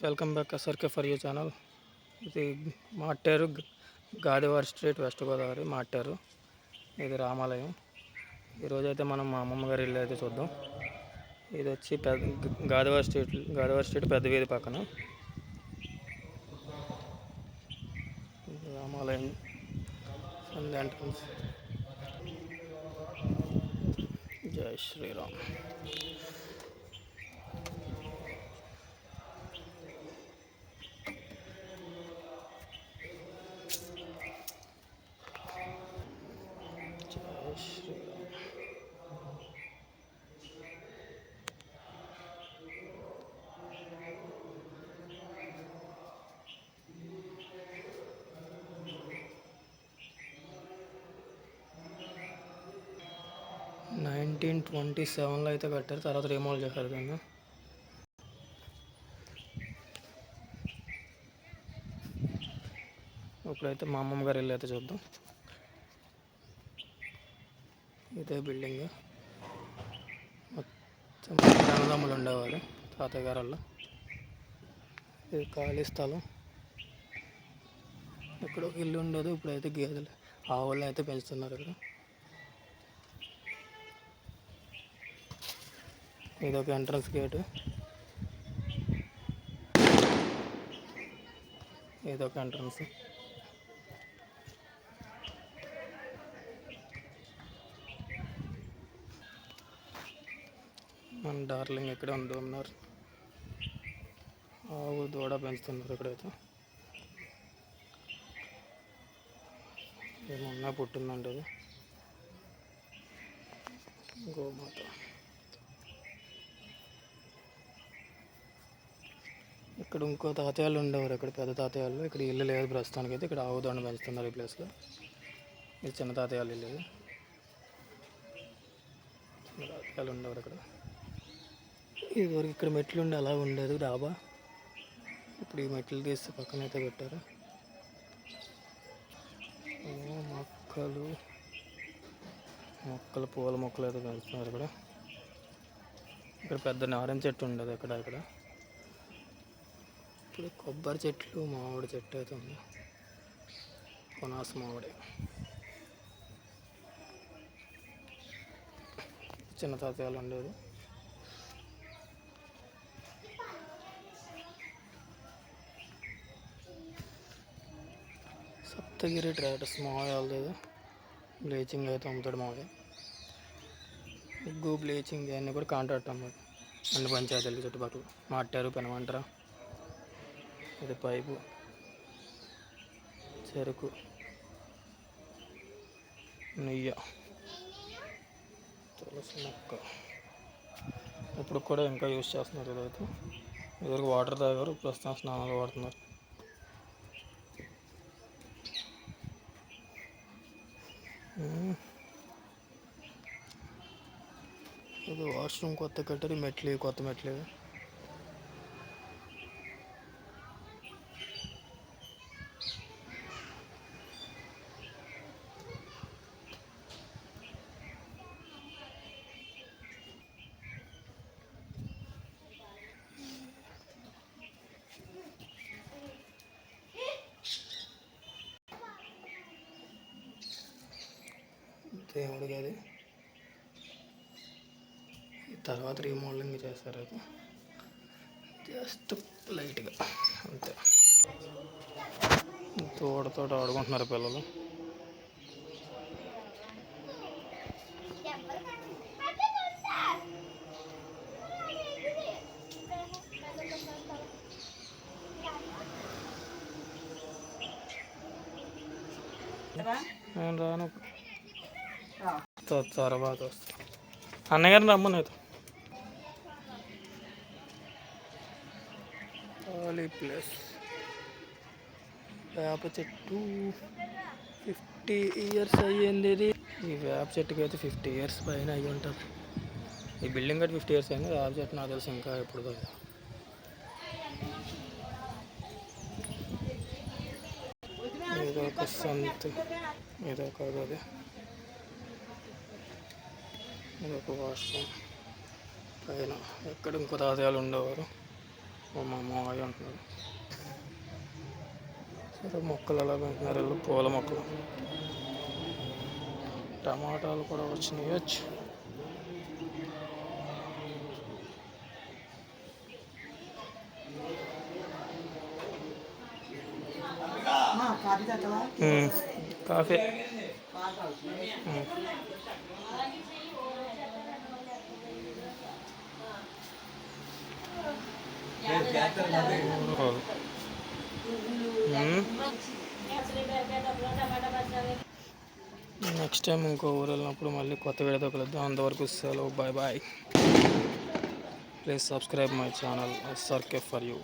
Welcome back SRK for you channel. ఇది మాట్టారు గాదివారి street, west Godavari మాట్టారు. ఇది రామాలయం. ఈరోజైతే మనం మా అమ్మమ్మ గారి ఇల్లు అయితే చూద్దాం. ఇది వచ్చి గాదివారి స్ట్రీట్ పెద్ద వీధి పక్కన రామాలయం ఎంట్రన్స్. జై శ్రీరామ్. జై శ్రీరామ్. 1927లో అయితే కట్టారు, తర్వాత రీమోడల్ చేశారు దాన్ని. ఇప్పుడైతే మా అమ్మమ్మ గారి ఇల్లు అయితే చూద్దాం. ఇదే బిల్డింగ్. మొత్తం అన్నదమ్ములు ఉండేవారు తాతయ్య గారు వాళ్ళు. ఇది ఖాళీ స్థలం. ఇక్కడ ఒక ఇల్లు ఉండదు. ఇప్పుడైతే గేదెలు ఆవులను అయితే పెంచుతున్నారు ఇక్కడ. ఇదొక ఎంట్రన్స్ గేటు. ఇదొక ఎంట్రన్స్. మన డార్లింగ్ ఇక్కడే ఉన్నారు. ఆవు దూడ పెంచుతున్నారు ఇక్కడైతే. ఏమన్నా పుట్టిందండి అది, గోమాత. ఇక్కడ ఇంకో తాతయ్యలు ఉండేవారు, ఇక్కడ పెద్ద తాతయ్యలు. ఇక్కడ ఇల్లు లేదు ప్రస్తుతానికి అయితే. ఇక్కడ ఆవు దొండ పెంచుతున్నారు ఈ ప్లేస్లో. ఇది చిన్న తాతయ్యలు ఇల్లు. చిన్న తాతయ్యలు ఉండేవారు ఇక్కడ. ఇదివరకు ఇక్కడ మెట్లు ఉండి అలా ఉండేది డాబా. ఇప్పుడు ఈ మెట్లు తీసి పక్కన అయితే పెట్టారు. మొక్కలు పూల మొక్కలు అయితే పెంచుతున్నారు ఇక్కడ. ఇక్కడ పెద్ద నారింజ చెట్టు ఉండదు ఇక్కడ. ఇప్పుడు కొబ్బరి చెట్లు, మామిడి చెట్టు అయితే ఉంది. కొనాస మామిడి. చిన్న తాతయ్యలు ఉండేది. సప్తగిరి ట్రాక్టర్స్ మావయ్య వాళ్ళది. బ్లీచింగ్ అయితే అమ్ముతాడు మావయ్య. ముగ్గు, బ్లీచింగ్ అన్నీ కూడా కాంట్రాక్ట్ అమ్మాడు అన్ని పంచాయతీలకి చుట్టుపక్కల. మాట్టారు, పెనమంటారా. ఇది పైపు, చెరుకు, నెయ్యి, తులసి మొక్క. ఇప్పుడు కూడా ఇంకా యూజ్ చేస్తున్నారు. ఇదైతే ఇదివరకు వాటర్ తాగారు, ప్రస్తుతం స్నానాలు వాడుతున్నారు. ఇది వాష్రూమ్ కొత్త కట్టారు. మెట్లు కొత్త మెట్లు. దేవుడి గది. తర్వాత రీమోడలింగ్ చేస్తారు. అది జస్ట్ లైట్గా అంతే. తోడతో ఆడుకుంటున్నారు పిల్లలు. నేను రాను, తర్వాత వస్తా. అన్నగారిని రమ్మను. అయితే ఖాళీ ప్లేస్. వేప చెట్టు 50 ఇయర్స్ అయ్యింది. ఇది ఈ వేప చెట్టుకి అయితే 50 ఇయర్స్ పైన అయ్యి ఉంటుంది. ఈ బిల్డింగ్ కట్టి 50 ఇయర్స్ అయింది. వేప చెట్టు నాకు తెలిసి ఇంకా ఎప్పుడు కదా. ఇదొక సంత, ఇదొక గది, ఇదొక వాష్రూమ్. పైన ఎక్కడ ఇంకో తాతయ్యలు ఉండేవారు. మా మావయ్య అంటున్నారు. సరే మొక్కలు ఎలా పెంటున్నారు వీళ్ళు, పూల మొక్కలు. టమాటాలు కూడా వచ్చినాయి. కాఫీ నెక్స్ట్ టైం ఇంకో ఊరు వెళ్ళినప్పుడు మళ్ళీ కొత్త వీడియోతో కలుద్దాం. అంతవరకు సెలవు, bye bye. Please subscribe my channel SRK for you.